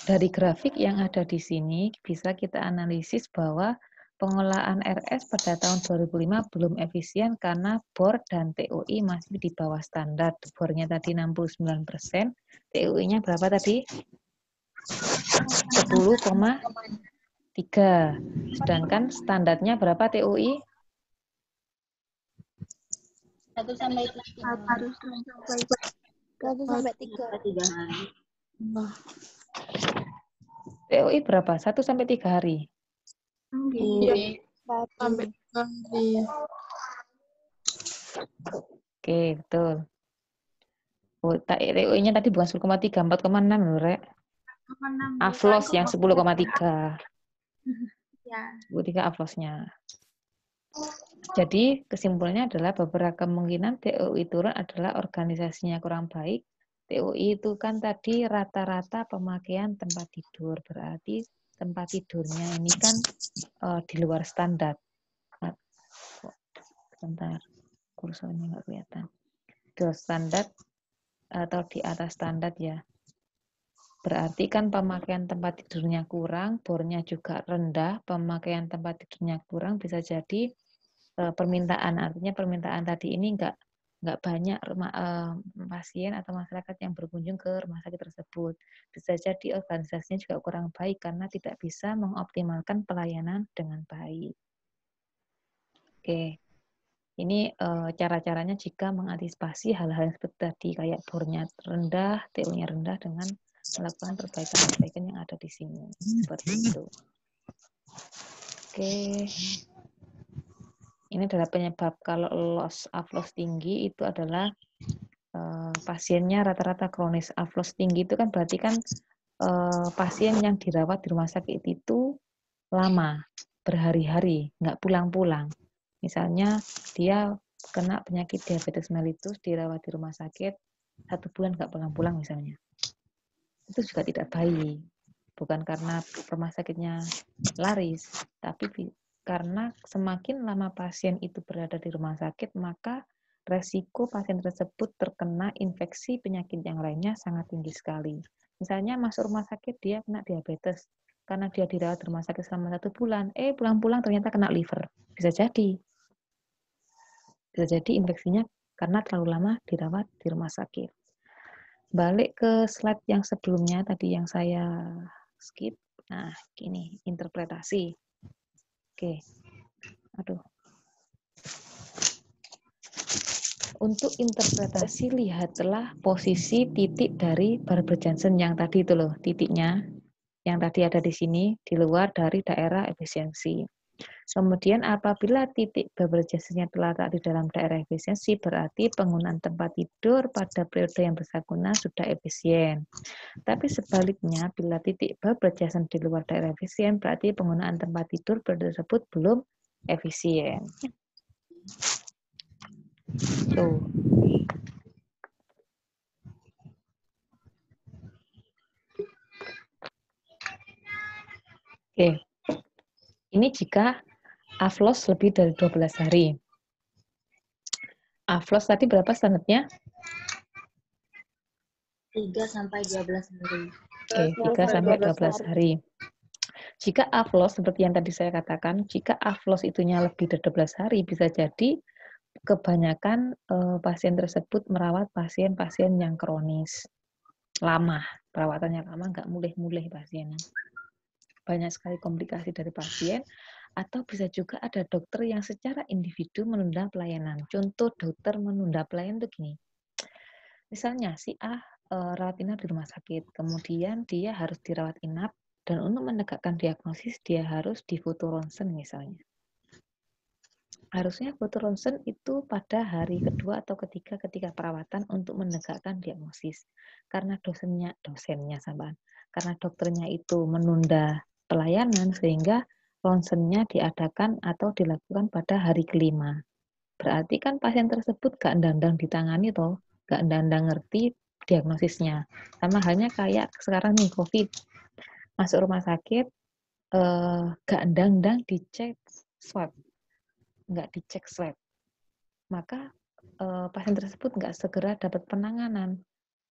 S1: Dari grafik yang ada di sini, bisa kita analisis bahwa pengolahan RS pada tahun 2005 belum efisien karena BOR dan TOI masih di bawah standar. BOR-nya tadi 69%, TOI-nya berapa tadi? 10,3. Sedangkan standarnya berapa TOI?
S4: 1 sampai 3 hari.
S1: TOI berapa? 1 sampai 3 hari.
S2: Sampai 3 hari.
S1: Oke, betul. Oh, TOI-nya tadi bukan 10,3, 4,6 loh, Rek. Aflos yang 10,3.
S3: Ya.
S1: 10,3 aflosnya. Jadi kesimpulannya adalah beberapa kemungkinan TOI turun adalah organisasinya kurang baik. TOI itu kan tadi rata-rata pemakaian tempat tidur. Berarti tempat tidurnya ini kan di luar standar. Sebentar, kursornya nggak kelihatan. Di luar standar atau di atas standar ya. Berarti kan pemakaian tempat tidurnya kurang, bornya juga rendah, pemakaian tempat tidurnya kurang, bisa jadi permintaan, artinya permintaan tadi ini nggak banyak pasien atau masyarakat yang berkunjung ke rumah sakit tersebut. Bisa jadi organisasinya juga kurang baik karena tidak bisa mengoptimalkan pelayanan dengan baik. Oke, ini cara-caranya jika mengantisipasi hal-hal yang seperti tadi, kayak bornya rendah, TU-nya rendah dengan melakukan perbaikan-perbaikan yang ada di sini. Seperti itu. Oke. Ini adalah penyebab kalau loss aflos tinggi itu adalah pasiennya rata-rata kronis. Aflos tinggi itu kan berarti kan pasien yang dirawat di rumah sakit itu lama, berhari-hari, nggak pulang-pulang. Misalnya dia kena penyakit diabetes mellitus, dirawat di rumah sakit 1 bulan nggak pulang-pulang misalnya. Itu juga tidak baik. Bukan karena rumah sakitnya laris, tapi karena semakin lama pasien itu berada di rumah sakit, maka resiko pasien tersebut terkena infeksi penyakit yang lainnya sangat tinggi sekali. Misalnya masuk rumah sakit, dia kena diabetes. Karena dia dirawat di rumah sakit selama 1 bulan, pulang-pulang ternyata kena liver. Bisa jadi. Bisa jadi infeksinya karena terlalu lama dirawat di rumah sakit. Balik ke slide yang sebelumnya, tadi yang saya skip. Nah, gini, interpretasi. Oke. Aduh. Untuk interpretasi, lihatlah posisi titik dari Barbara-Johnson yang tadi itu loh, titiknya. Yang tadi ada di sini, di luar dari daerah efisiensi. Kemudian apabila titik Barbara-Johnson-nya terletak di dalam daerah efisiensi, berarti penggunaan tempat tidur pada periode yang bersangkutan sudah efisien. Tapi sebaliknya, bila titik Barbara-Johnson di luar daerah efisien, berarti penggunaan tempat tidur periode tersebut belum efisien. Oke. Ini jika aflos lebih dari 12 hari. Aflos tadi berapa standarnya?
S4: 3 sampai 12 hari.
S1: Oke, 3 sampai 12 hari. Jika aflos seperti yang tadi saya katakan, jika aflos itunya lebih dari 12 hari, bisa jadi kebanyakan pasien tersebut merawat pasien-pasien yang kronis. Lama, perawatannya lama, nggak mulih-mulih pasiennya. Banyak sekali komplikasi dari pasien, atau bisa juga ada dokter yang secara individu menunda pelayanan. Contoh dokter menunda pelayanan itu gini. Misalnya si A rawat inap di rumah sakit, kemudian dia harus dirawat inap Dan untuk menegakkan diagnosis, dia harus di foto ronsen misalnya. Harusnya foto ronsen itu pada hari kedua atau ketiga ketika perawatan untuk menegakkan diagnosis. Karena dosennya sampean. Karena dokternya itu menunda pelayanan sehingga ronsennya diadakan atau dilakukan pada hari kelima. Berarti kan pasien tersebut gak ndang-ndang ditangani toh, gak ndang-ndang ngerti diagnosisnya. Sama halnya kayak sekarang nih COVID. Masuk rumah sakit, gak ndang-ndang dicek swab. Nggak dicek swab, maka pasien tersebut nggak segera dapat penanganan.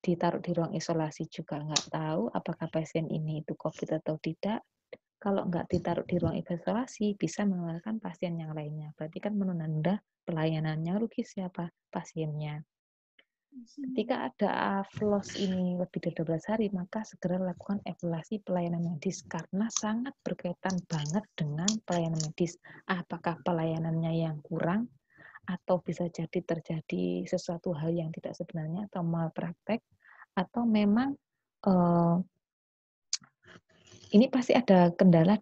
S1: Ditaruh di ruang isolasi juga nggak tahu apakah pasien ini itu COVID atau tidak. Kalau nggak ditaruh di ruang isolasi, bisa menularkan pasien yang lainnya. Berarti kan menunda pelayanannya, rugi siapa? Pasiennya. Ketika ada AFLOS ini lebih dari 12 hari, maka segera lakukan evaluasi pelayanan medis karena sangat berkaitan banget dengan pelayanan medis. Apakah pelayanannya yang kurang atau bisa jadi terjadi sesuatu hal yang tidak sebenarnya atau malpraktek atau memang ini pasti ada kendala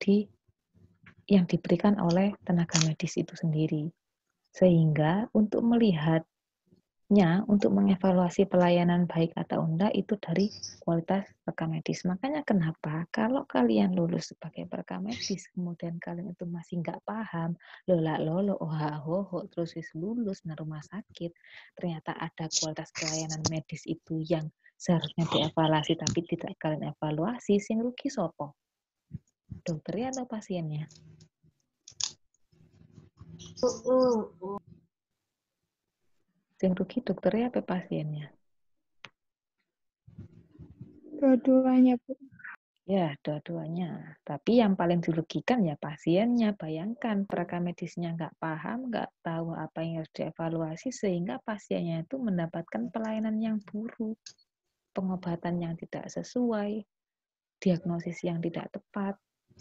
S1: yang diberikan oleh tenaga medis itu sendiri. Sehingga untuk melihatnya, untuk mengevaluasi pelayanan baik atau enggak itu dari kualitas rekam medis. Makanya kenapa kalau kalian lulus sebagai perekam medis, kemudian kalian itu masih nggak paham, terus lulus nah rumah sakit, ternyata ada kualitas pelayanan medis itu yang seharusnya dievaluasi tapi tidak kalian evaluasi, sing rugi sopo? Dokternya atau pasiennya? Sing rugi dokternya apa pasiennya?
S2: Dua-duanya, Bu.
S1: Ya, dua-duanya. Tapi yang paling dirugikan ya pasiennya. Bayangkan perekam medisnya nggak paham, nggak tahu apa yang harus dievaluasi, sehingga pasiennya itu mendapatkan pelayanan yang buruk, pengobatan yang tidak sesuai, diagnosis yang tidak tepat.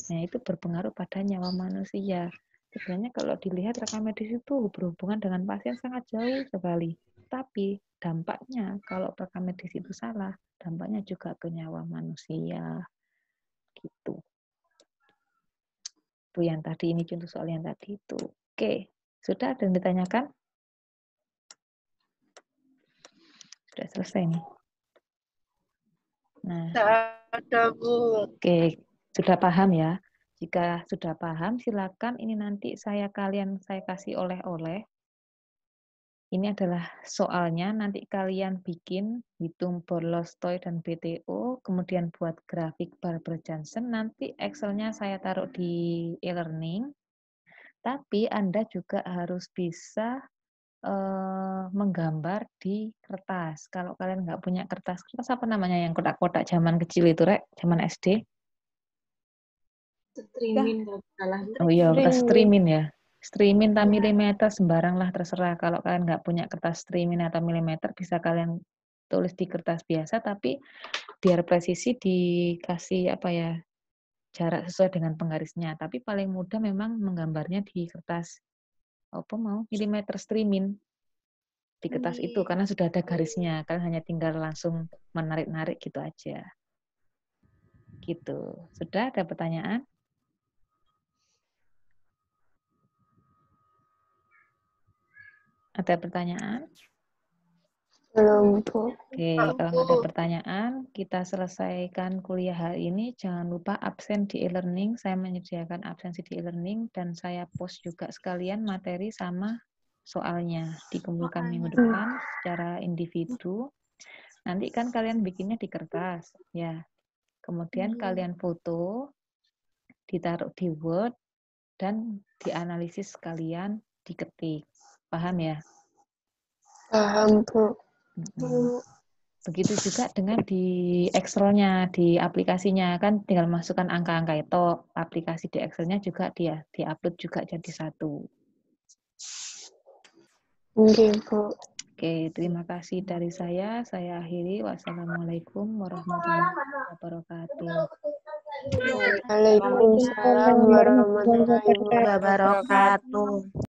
S1: Nah, itu berpengaruh pada nyawa manusia. Sebenarnya kalau dilihat rekam medis itu berhubungan dengan pasien sangat jauh sekali. Tapi dampaknya kalau rekam medis itu salah, dampaknya juga ke nyawa manusia. Gitu. Itu yang tadi, ini contoh soal yang tadi itu. Oke, sudah ada yang ditanyakan? Sudah selesai nih. Nah,
S2: Ada, Bu.
S1: oke, sudah paham ya? Jika sudah paham, silakan ini nanti saya kasih oleh-oleh. Ini adalah soalnya, nanti kalian bikin, hitung Borlostoy dan BTO, kemudian buat grafik Barber-Johnson, nanti Excel-nya saya taruh di e-learning, tapi Anda juga harus bisa menggambar di kertas. Kalau kalian nggak punya kertas apa namanya yang kotak-kotak zaman kecil itu, Rek? Zaman SD?
S4: Streaming kalau salah.
S1: Oh iya, kertas streaming ya. Streaming atau milimeter sembarang lah terserah. Kalau kalian nggak punya kertas streaming atau milimeter bisa kalian tulis di kertas biasa, tapi biar presisi dikasih apa ya jarak sesuai dengan penggarisnya. Tapi paling mudah memang menggambarnya di kertas milimeter streaming di kertas itu karena sudah ada garisnya. Kalian hanya tinggal langsung menarik-narik gitu aja. Gitu. Sudah ada pertanyaan? Ada pertanyaan?
S2: Belum, Bu.
S1: Oke, kalau nggak ada pertanyaan, kita selesaikan kuliah hari ini. Jangan lupa absen di e-learning. Saya menyediakan absensi di e-learning dan saya post juga sekalian materi sama soalnya dikumpulkan minggu depan secara individu. Nanti kan kalian bikinnya di kertas, ya. Kemudian kalian foto, ditaruh di Word, dan dianalisis sekalian diketik. Paham ya?
S2: Paham, Bu.
S1: Begitu juga dengan di Excel-nya, di aplikasinya. Kan tinggal masukkan angka-angka itu. Aplikasi di Excel-nya juga dia di-upload juga jadi satu.
S2: Oke, Bu.
S1: Oke, terima kasih dari saya. Saya akhiri. Wassalamualaikum warahmatullahi wabarakatuh.
S2: Waalaikumsalam warahmatullahi wabarakatuh.
S4: Wabarakatuh.